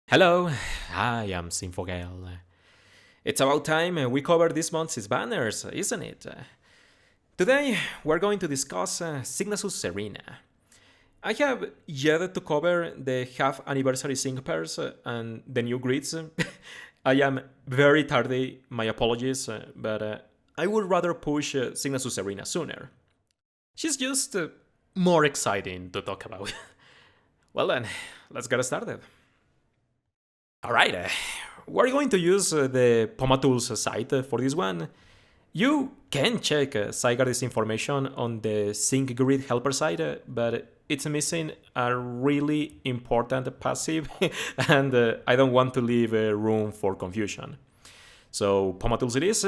Hello, I am Zinfogel. It's about time we cover this month's banners, isn't it? Today we're going to discuss Signasus Serena. I have yet to cover the half anniversary sync pairs and the new grids. I am very tardy, my apologies, but I would rather push Signasus Serena sooner. She's just more exciting to talk about. Well then, let's get started. Alright, we're going to use the Pomatools site for this one. You can check Zygarde's information on the Sync Grid helper site, but it's missing a really important passive, and I don't want to leave room for confusion. So Pomatools it is.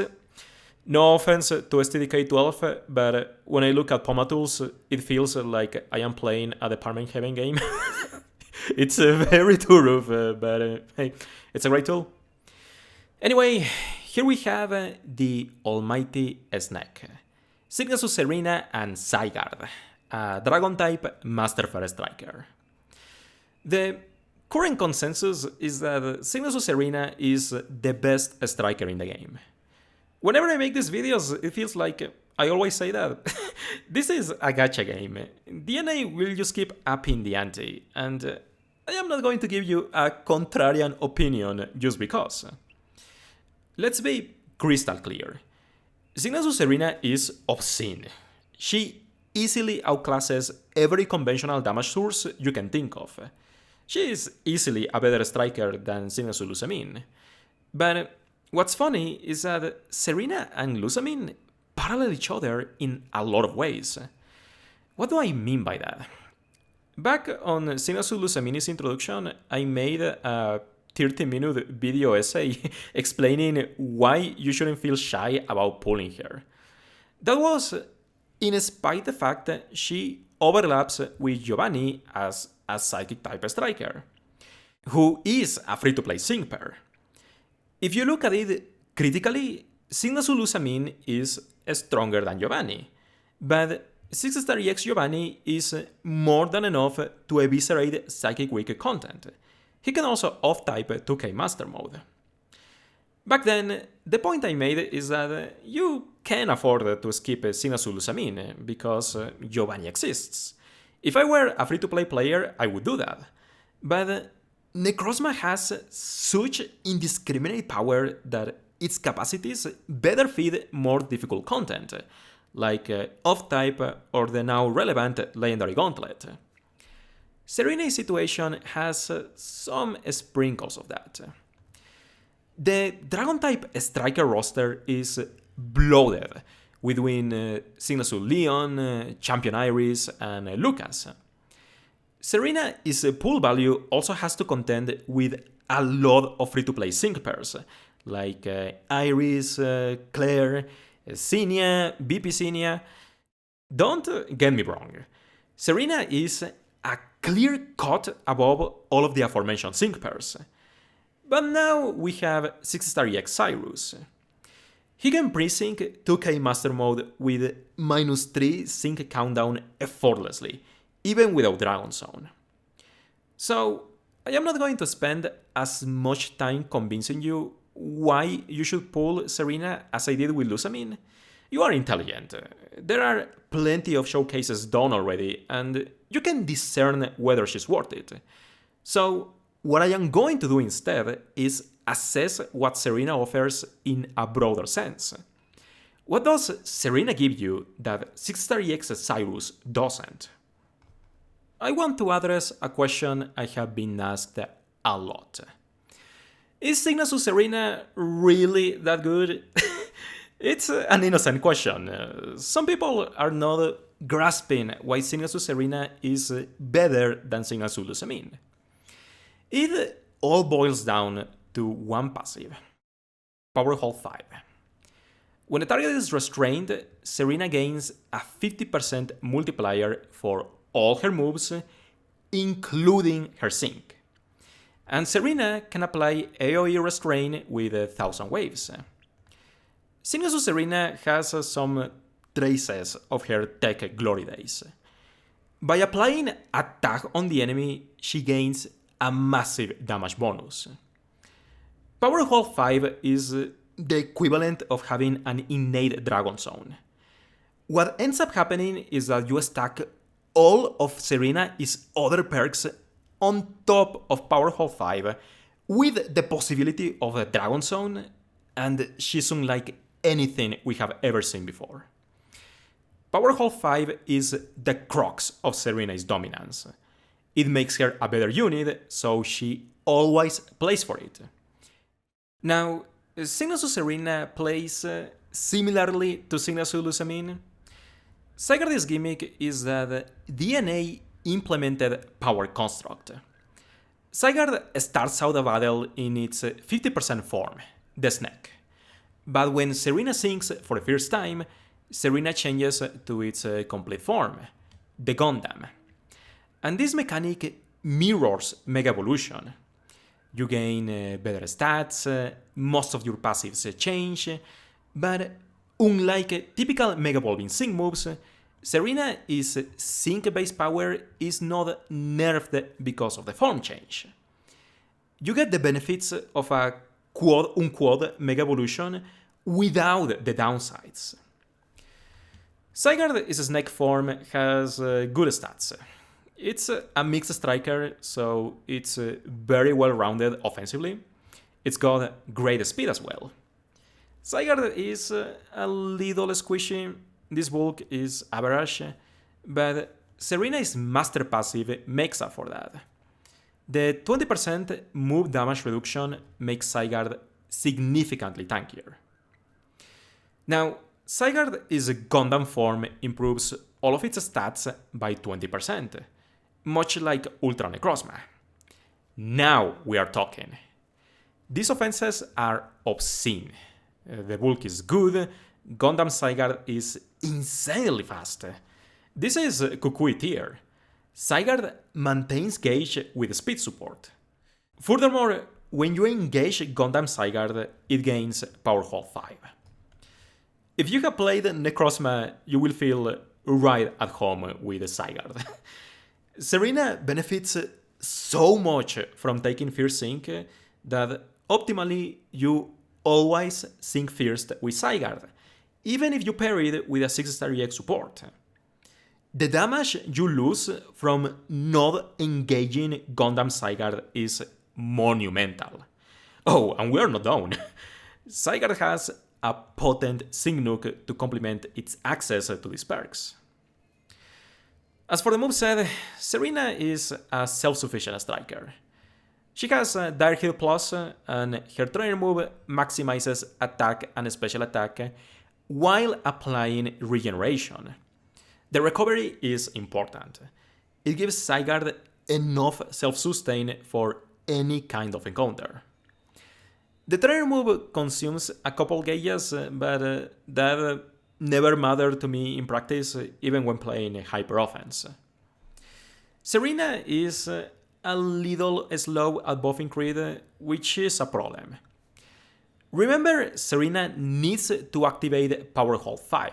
No offense to STDK12, but when I look at Pomatools, it feels like I am playing a Department Heaven game. It's very too rough, but hey, it's a great tool. Anyway, here we have the almighty Snek, Signasus Serena and Zygarde, a Dragon-type Master Fair Striker. The current consensus is that Signasus Serena is the best striker in the game. Whenever I make these videos, it feels like I always say that. This is a gacha game. DNA will just keep upping the ante, and I am not going to give you a contrarian opinion just because. Let's be crystal clear. Signasus Serena is obscene. She easily outclasses every conventional damage source you can think of. She is easily a better striker than Signasus Lusamine. But what's funny is that Serena and Lusamine parallel each other in a lot of ways. What do I mean by that? Back on Signasus Lusamine's introduction, I made a 30-minute video essay explaining why you shouldn't feel shy about pulling her. That was in spite the fact that she overlaps with Giovanni as a psychic-type striker, who is a free-to-play sync pair. If you look at it critically, Signasus Lusamine is stronger than Giovanni, but 6-star EX Giovanni is more than enough to eviscerate Psychic Weak content. He can also off-type 2K Master Mode. Back then, the point I made is that you can afford to skip Signasus Lusamine because Giovanni exists. If I were a free-to-play player, I would do that. But Necrozma has such indiscriminate power that its capacities better feed more difficult content, like off-type or the now relevant Legendary Gauntlet. Serena's situation has some sprinkles of that. The Dragon-type striker roster is bloated, between Signasus Leon, Champion Iris, and Lucas. Serena's pool value also has to contend with a lot of free-to-play sync pairs, like Iris, Claire, Xenia, BP Xenia. Don't get me wrong, Serena is a clear cut above all of the aforementioned sync pairs. But now we have 6-star EX Cyrus. He can pre-sync 2K Master Mode with -3 sync countdown effortlessly, even without Dragon Zone. So, I am not going to spend as much time convincing you why you should pull Serena as I did with Lusamine. You are intelligent. There are plenty of showcases done already, and you can discern whether she's worth it. So, what I am going to do instead is assess what Serena offers in a broader sense. What does Serena give you that 6-star EX Cyrus doesn't? I want to address a question I have been asked a lot. Is Signasus Serena really that good? It's an innocent question. Some people are not grasping why Signasus Serena is better than Signasus Lusamine. It all boils down to one passive, Power Hold 5. When the target is restrained, Serena gains a 50% multiplier for all her moves, including her sync. And Serena can apply AoE Restrain with 1000 waves. Signasus Serena has some traces of her tech glory days. By applying a tag on the enemy, she gains a massive damage bonus. Power Hold 5 is the equivalent of having an innate Dragon Zone. What ends up happening is that you stack all of Serena's other perks on top of Power Hold 5 with the possibility of a Dragon Zone, and she's unlike anything we have ever seen before. Power Hold 5 is the crux of Serena's dominance. It makes her a better unit, so she always plays for it. Now, Signature Serena plays similarly to Signature Lusamine. Zygarde's gimmick is that DNA implemented power construct. Zygarde starts out the battle in its 50% form, the Snek. But when Serena sinks for the first time, Serena changes to its complete form, the Gundam. And this mechanic mirrors Mega Evolution. You gain better stats, most of your passives change, but unlike typical Mega Evolving Sync moves, Serena's sync-based power is not nerfed because of the form change. You get the benefits of a quad-unquad Mega Evolution without the downsides. Zygarde's Snek form has good stats. It's a mixed striker, so it's very well rounded offensively. It's got great speed as well. Zygarde is a little squishy, this bulk is average, but Serena's master passive makes up for that. The 20% move damage reduction makes Zygarde significantly tankier. Now, Zygarde's Gundam form improves all of its stats by 20%, much like Ultra Necrozma. Now we are talking. These offenses are obscene. The bulk is good, Gundam Zygarde is insanely fast. This is Kukui tier. Zygarde maintains gauge with speed support. Furthermore, when you engage Gundam Zygarde, it gains Power Hold 5. If you have played Necrozma, you will feel right at home with Zygarde. Serena benefits so much from taking First Sync that optimally you always sync first with Zygarde, even if you pair it with a 6-star EX support. The damage you lose from not engaging Gundam Zygarde is monumental. Oh, and we're not done. Zygarde has a potent sync nuke to complement its access to these perks. As for the moveset, Serena is a self-sufficient striker. She has Dire Heal Plus, and her trainer move maximizes attack and special attack while applying regeneration. The recovery is important. It gives Zygarde enough self-sustain for any kind of encounter. The trainer move consumes a couple gauges, but that never mattered to me in practice, even when playing hyper offense. Serena is a little slow at buffing crit, which is a problem. Remember, Serena needs to activate Power Hold 5,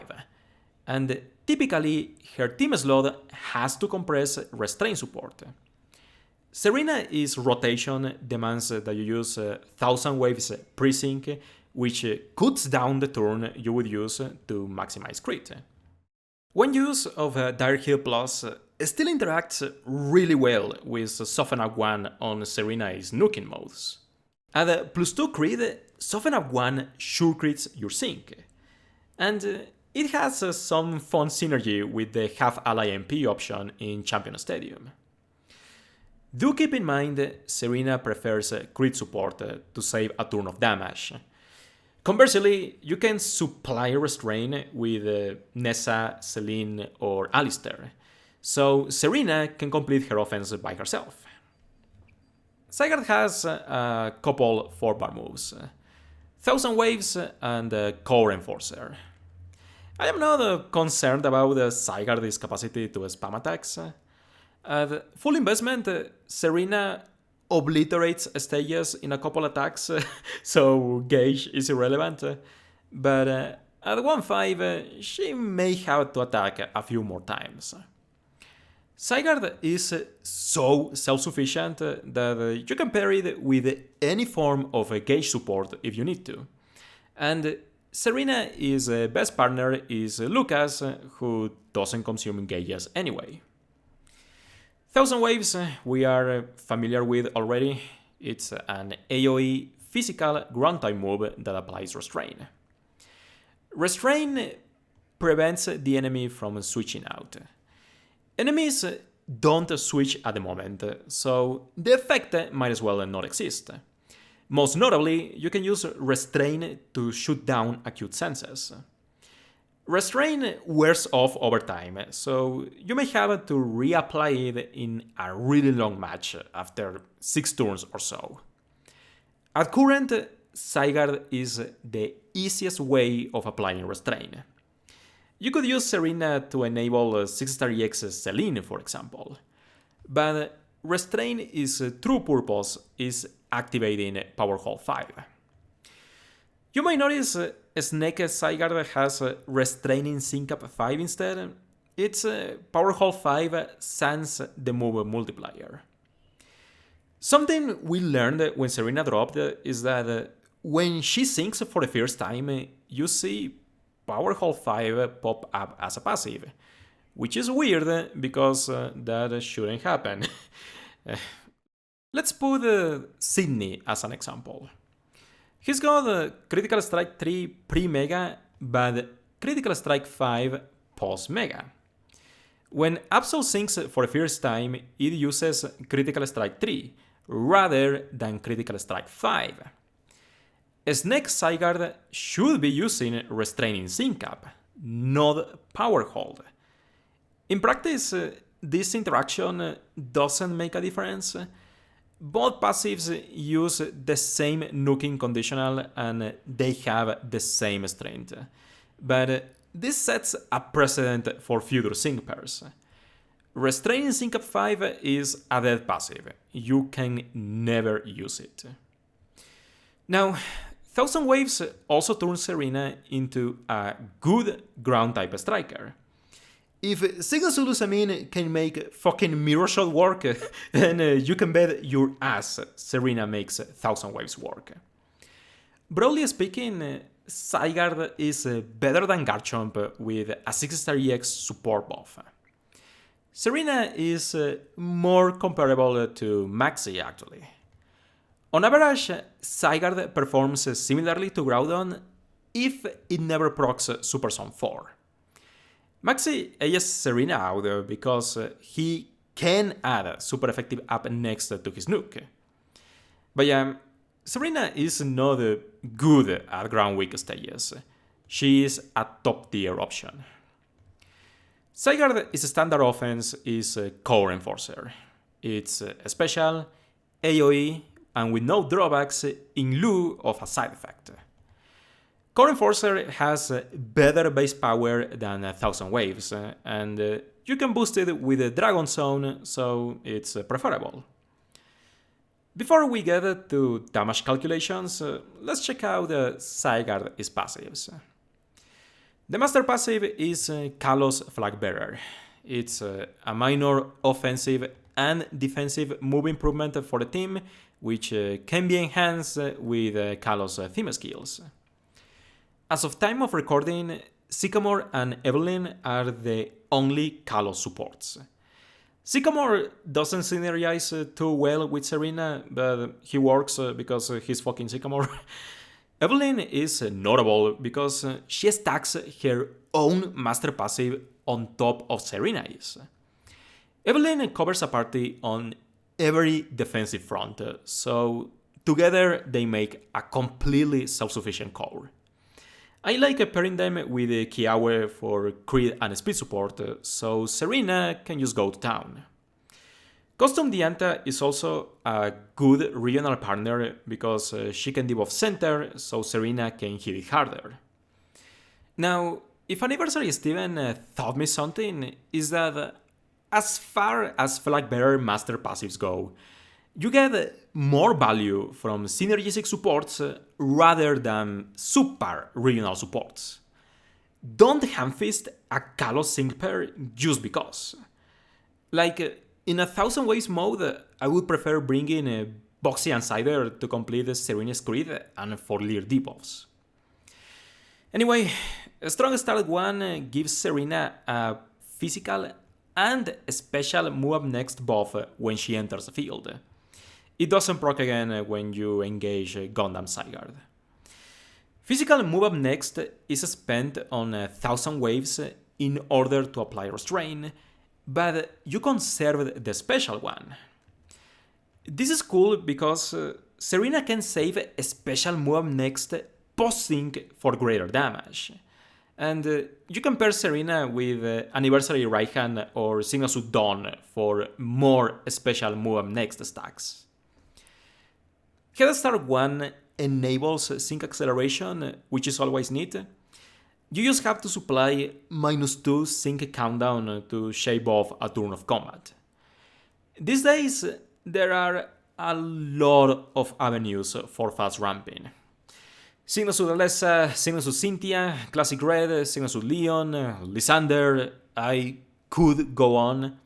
and typically her team slot has to compress restraint support. Serena's rotation demands that you use 1000 waves pre-sync, which cuts down the turn you would use to maximize crit. One use of Dire Heal Plus still interacts really well with Soften Up 1 on Serena's nuking modes. At +2 crit, Soften Up 1 sure crits your sync, and it has some fun synergy with the half ally MP option in Champion Stadium. Do keep in mind Serena prefers crit support to save a turn of damage. Conversely, you can supply restraint with Nessa, Celine, or Alistair, so Serena can complete her offense by herself. Zygarde has a couple 4-bar moves, 1000 Waves and Core Enforcer. I am not concerned about Zygarde's capacity to spam attacks. At full investment, Serena obliterates stages in a couple attacks, so gauge is irrelevant. But at 1-5, she may have to attack a few more times. Zygarde is so self-sufficient that you can pair it with any form of gauge support if you need to. And Serena's best partner is Lucas, who doesn't consume gauges anyway. Thousand Waves we are familiar with already. It's an AoE physical ground type move that applies Restrain. Restrain prevents the enemy from switching out. Enemies don't switch at the moment, so the effect might as well not exist. Most notably, you can use Restrain to shoot down acute senses. Restrain wears off over time, so you may have to reapply it in a really long match after 6 turns or so. At current, Zygarde is the easiest way of applying Restrain. You could use Serena to enable 6-star EX Celine, for example. But Restrain's true purpose is activating Power Hole 5. You might notice Snek Zygarde has Restraining Sync Up 5 instead. It's Power Hole 5 sans the move multiplier. Something we learned when Serena dropped is that when she syncs for the first time, you see Power Hole 5 pop up as a passive, which is weird because that shouldn't happen. Let's put Sydney as an example. He's got Critical Strike 3 pre-Mega, but Critical Strike 5 post-Mega. When Absol syncs for the first time, it uses Critical Strike 3 rather than Critical Strike 5. Snek Zygarde should be using Restraining Sync Up, not Power Hold. In practice, this interaction doesn't make a difference. Both passives use the same nuking conditional and they have the same strength. But this sets a precedent for future sync pairs. Restraining Sync Up 5 is a dead passive. You can never use it. Now, Thousand Waves also turns Serena into a good ground type striker. If Sigasulusamine can make fucking Mirror Shot work, then you can bet your ass Serena makes Thousand Waves work. Broadly speaking, Zygarde is better than Garchomp with a 6-star EX support buff. Serena is more comparable to Maxi actually. On average, Zygarde performs similarly to Groudon if it never procs Super Zone 4. Maxi ages Serena out because he can add super effective up next to his nuke. But yeah, Serena is not good at ground weak stages. She is a top tier option. Zygarde's standard offense is Core Enforcer. It's special, AoE, and with no drawbacks in lieu of a side effect. Core Enforcer has better base power than Thousand Waves, and you can boost it with Dragon Zone, so it's preferable. Before we get to damage calculations, let's check out Zygarde's passives. The master passive is Kalos Flagbearer. It's a minor offensive and defensive move improvement for the team, which can be enhanced with Kalos theme skills. As of time of recording, Sycamore and Evelyn are the only Kalos supports. Sycamore doesn't synergize too well with Serena, but he works because he's fucking Sycamore. Evelyn is notable because she stacks her own master passive on top of Serena's. Evelyn covers a party on every defensive front, so together they make a completely self-sufficient core. I like pairing them with Kiawe for crit and speed support, so Serena can just go to town. Custom Dianta is also a good regional partner because she can debuff center, so Serena can hit it harder. Now, if Anniversary Steven taught me something, is that as far as Flagbearer master passives go, you get more value from synergistic supports rather than subpar regional supports. Don't hamfist a Kalos sync pair just because. Like, in a Thousand Waves mode, I would prefer bringing Boxy and Cider to complete Serena's Creed and for Leer debuffs. Anyway, Strong Start 1 gives Serena a physical and special move up next buff when she enters the field. It doesn't proc again when you engage Gundam Zygarde. Physical move up next is spent on 1000 waves in order to apply restraint, but you conserve the special one. This is cool because Serena can save a special move up next post-sync for greater damage. And you can pair Serena with Anniversary Raihan or Signal Suit Dawn for more special move up next stacks. Head Start 1 enables sync acceleration, which is always neat. You just have to supply -2 sync countdown to shave off a turn of combat. These days, there are a lot of avenues for fast ramping. Signal Suit Alessa, Signal Suit Cynthia, Classic Red, Signal Suit Leon, Lysander, I could go on.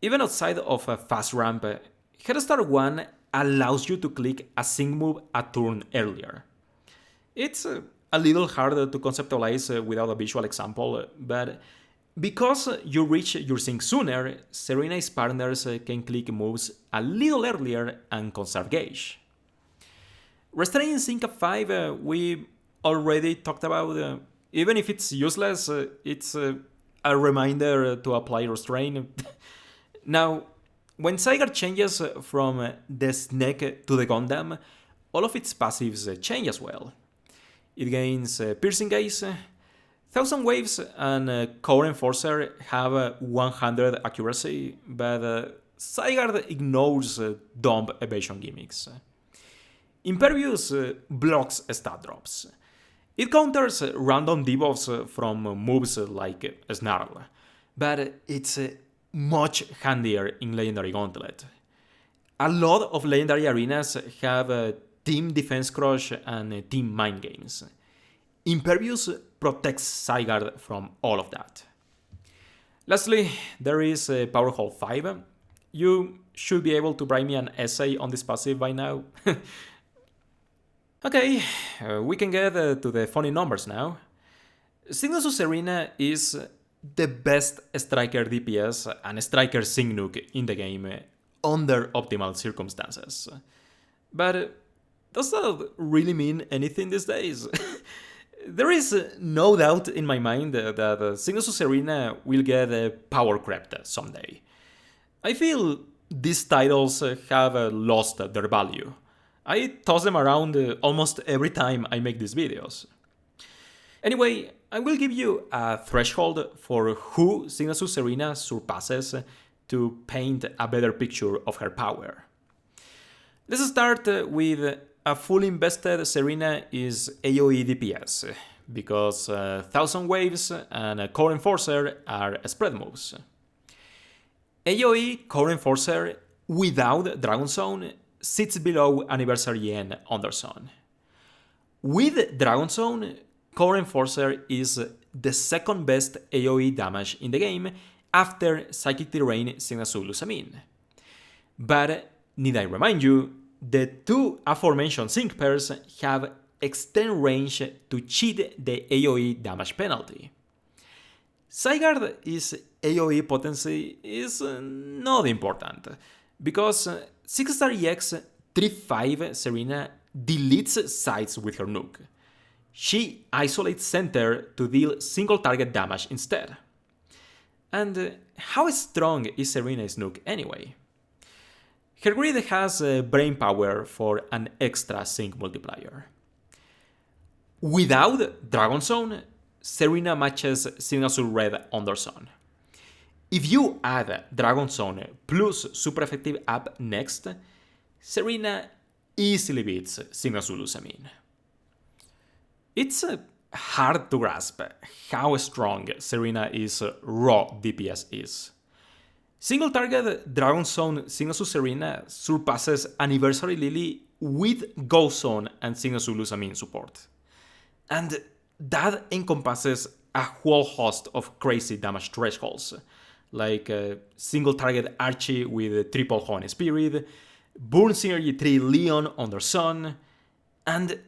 Even outside of a fast ramp, Head Start 1 allows you to click a sync move a turn earlier. It's a little harder to conceptualize without a visual example, but because you reach your sync sooner, Serena's partners can click moves a little earlier and conserve gauge. Restraining sync at 5 we already talked about. Even if it's useless, it's a reminder to apply restraint. Now, when Zygarde changes from the Snek to the Gundam, all of its passives change as well. It gains Piercing Gaze, 1000 Waves and Core Enforcer have 100 accuracy, but Zygarde ignores dumb evasion gimmicks. Impervious blocks stat drops. It counters random debuffs from moves like Snarl, but it's much handier in Legendary Gauntlet. A lot of Legendary Arenas have Team Defense Crush and Team Mind Games. Impervious protects Zygarde from all of that. Lastly, there is Power Hold 5. You should be able to write me an essay on this passive by now. Okay, we can get to the funny numbers now. Signal Suit Serena is the best striker DPS and striker sync nuke in the game under optimal circumstances. But does that really mean anything these days? There is no doubt in my mind that Signal Suit Serena will get power crept someday. I feel these titles have lost their value. I toss them around almost every time I make these videos. Anyway, I will give you a threshold for who Signal Suit Serena surpasses to paint a better picture of her power. Let's start with a fully invested Serena is AoE DPS, because 1000 Waves and Core Enforcer are spread moves. AoE Core Enforcer without Dragon Zone sits below Anniversary N Underzone. With Dragon Zone, Core Enforcer is the second best AoE damage in the game after Psychic Terrain Signal Suit Lusamine. But, need I remind you, the two aforementioned sync pairs have extend range to cheat the AoE damage penalty. Zygarde's AoE potency is not important, because 6-star EX 3-5 Serena deletes sides with her nuke. She isolates center to deal single target damage instead. And how strong is Serena's nuke anyway? Her grid has brain power for an extra sync multiplier. Without Dragon Zone, Serena matches Signal Suit Red Underzone. If you add Dragon Zone plus super effective up next, Serena easily beats Signal Suit Lusamine. It's hard to grasp how strong Serena's raw DPS is. Single target Dragon Zone Signal Suit Serena surpasses Anniversary Lily with Ghost Zone and Signal Suit Lusamine support. And that encompasses a whole host of crazy damage thresholds, like single target Archie with triple Hoenn Spirit, Burn Synergy 3 Leon under Sun, and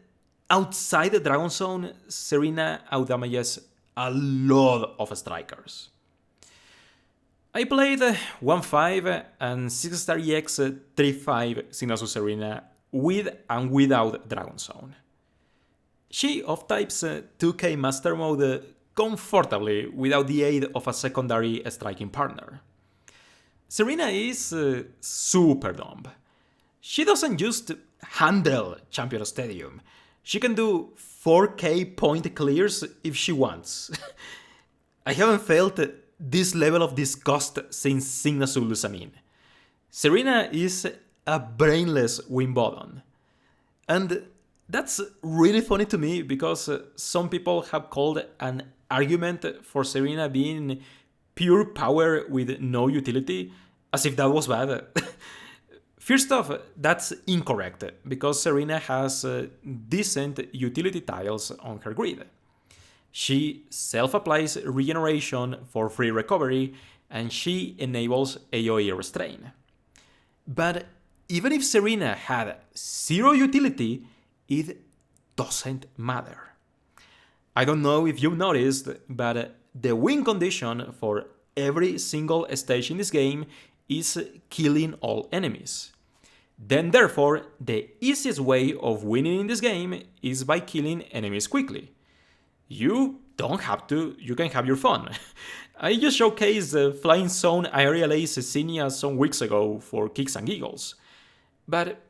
outside the Dragon Zone, Serena outdamages a lot of strikers. I played 1-5 and 6-star EX 3-5 Signature Serena with and without Dragon Zone. She off-types 2K Master Mode comfortably without the aid of a secondary striking partner. Serena is super dumb. She doesn't just handle Champion Stadium. She can do 4K point clears if she wants. I haven't felt this level of disgust since Signature Lusamine. Serena is a brainless win button. And that's really funny to me because some people have called an argument for Serena being pure power with no utility, as if that was bad. First off, that's incorrect because Serena has decent utility tiles on her grid. She self-applies regeneration for free recovery, and she enables AoE restrain. But even if Serena had zero utility, it doesn't matter. I don't know if you've noticed, but the win condition for every single stage in this game is killing all enemies. Then therefore, the easiest way of winning in this game is by killing enemies quickly. You don't have to, you can have your fun. I just showcased Flying Zone Aerial Ace Zinnia some weeks ago for kicks and giggles. But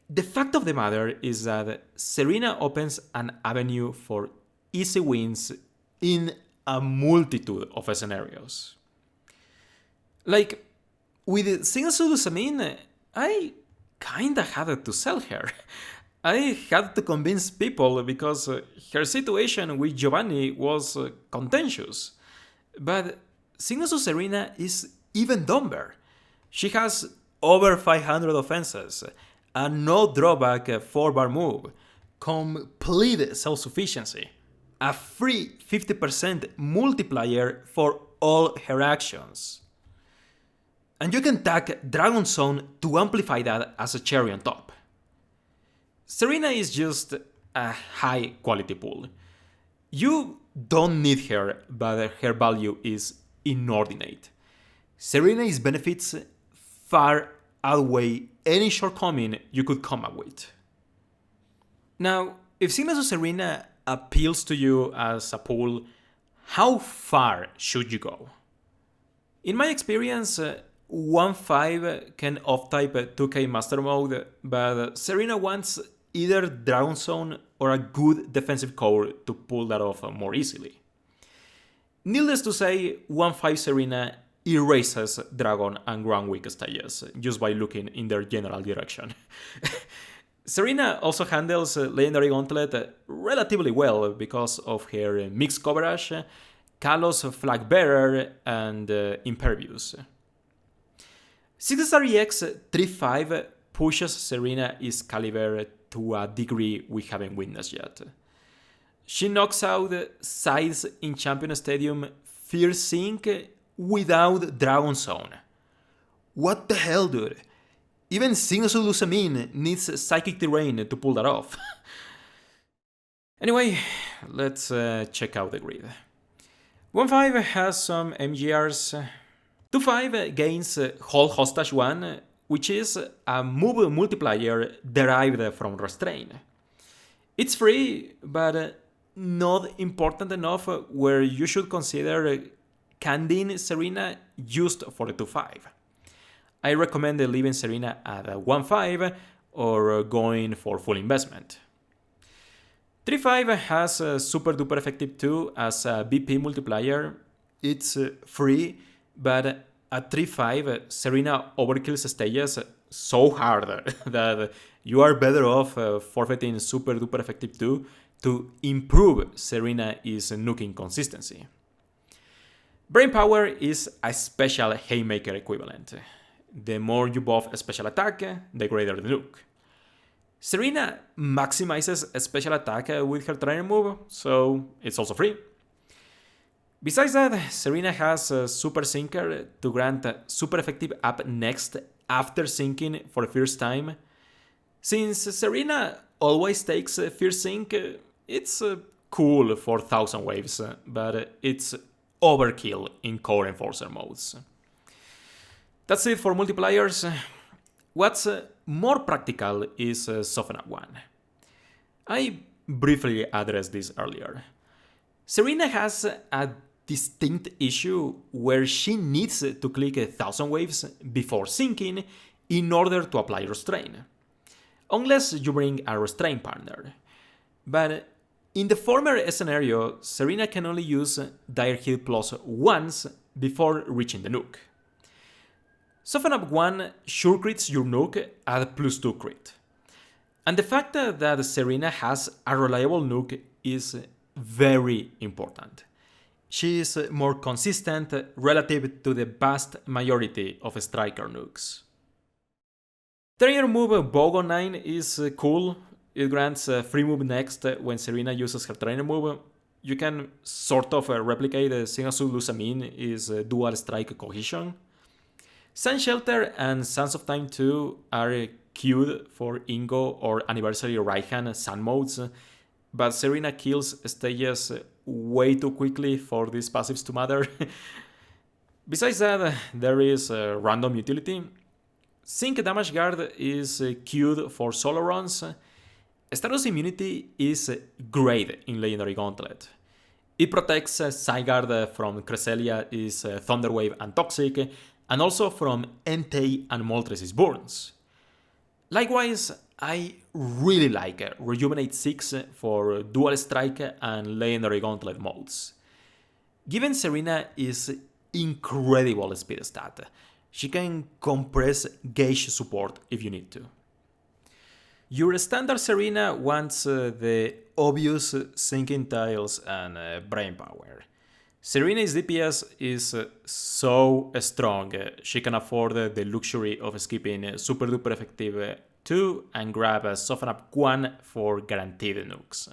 the fact of the matter is that Serena opens an avenue for easy wins in a multitude of scenarios. Like, with Signature Lusamine, I kinda had to sell her. I had to convince people because her situation with Giovanni was contentious. But Signature Serena is even dumber. She has over 500 offenses, a no drawback 4-bar move, complete self-sufficiency, a free 50% multiplier for all her actions. And you can tag Dragon Zone to amplify that as a cherry on top. Serena is just a high quality pool. You don't need her, but her value is inordinate. Serena's benefits far outweigh any shortcoming you could come up with. Now, if Signature Serena appeals to you as a pool, how far should you go? In my experience, 1-5 can off-type 2K Master Mode, but Serena wants either Dragon Zone or a good defensive core to pull that off more easily. Needless to say, 1-5 Serena erases Dragon and Ground Weak stages just by looking in their general direction. Serena also handles Legendary Gauntlet relatively well because of her mixed coverage, Kalos Flag Bearer, and Impervious. 6-star EX 3-5 pushes Serena's caliber to a degree we haven't witnessed yet. She knocks out sides in Champion Stadium Fierce Sync without Dragon Zone. What the hell, dude? Even Signature Lusamine needs Psychic Terrain to pull that off. Anyway, let's check out the grid. 1-5 has some MGRs. 2-5 gains Hold Hostage 1, which is a move multiplier derived from Restrain. It's free, but not important enough where you should consider candying Serena just for the 2-5. I recommend leaving Serena at 1-5 or going for full investment. 3-5 has super duper effective 2 as a BP multiplier. It's free, but at 3-5 Serena overkills stages so hard that you are better off forfeiting super duper effective 2 to improve Serena's nuking consistency. Brain Power is a special Haymaker equivalent. The more you buff a special attack, the greater the nuke. Serena maximizes a special attack with her trainer move, so it's also free. Besides that, Serena has a Super Sinker to grant a super effective up next after sinking for the first time. Since Serena always takes a first sink, it's cool for 1000 waves, but it's overkill in core enforcer modes. That's it for multipliers. What's more practical is Soften Up 1. I briefly addressed this earlier. Serena has a distinct issue where she needs to click 1000 waves before sinking in order to apply restrain. Unless you bring a restrain partner. But in the former scenario, Serena can only use Dire Hit plus once before reaching the nuke. Soften Up 1 sure crits your nuke at +2 crit. And the fact that Serena has a reliable nuke is very important. She is more consistent relative to the vast majority of striker nukes. Trainer move Bogo 9 is cool. It grants a free move next when Serena uses her trainer move. You can sort of replicate Signature Lusamine dual strike cohesion. Sun Shelter and Sands of Time 2 are queued for Ingo or Anniversary Raihan Sun modes, but Serena kills stages way too quickly for these passives to matter. Besides that, there is random utility. Sync Damage Guard is queued for solo runs. Status Immunity is great in Legendary Gauntlet. It protects Zygarde from Cresselia, Thunder Wave and Toxic, and also from Entei and Moltres' Burns. Likewise, I really like Rejuvenate 6 for Dual Strike and Legendary Gauntlet modes. Given Serena is incredible speed stat, she can compress gauge support if you need to. Your standard Serena wants the obvious sinking tiles and brain power. Serena's DPS is so strong, she can afford the luxury of skipping super duper effective 2 and grab a Soften Up 1 for guaranteed nukes.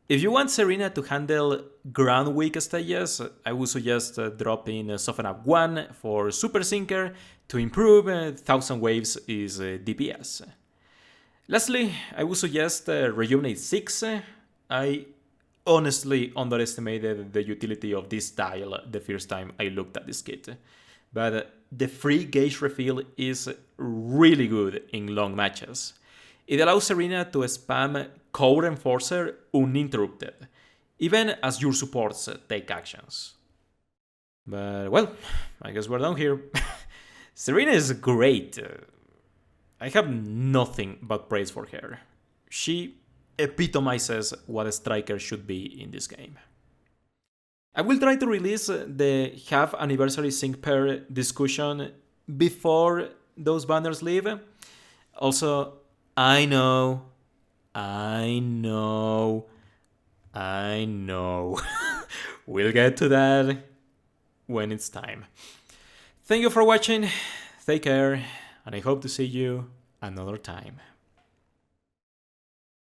If you want Serena to handle ground weak stages, I would suggest dropping Soften Up 1 for Super Sinker to improve 1000 waves is DPS. Lastly, I would suggest Rejuvenate 6. I honestly underestimated the utility of this style the first time I looked at this kit, but the free gauge refill is really good in long matches. It allows Serena to spam Core Enforcer uninterrupted, even as your supports take actions. But well, I guess we're done here. Serena is great. I have nothing but praise for her. She epitomizes what a striker should be in this game. I will try to release the half anniversary sync pair discussion before those banners leave. Also, I know. We'll get to that when it's time. Thank you for watching. Take care, and I hope to see you another time.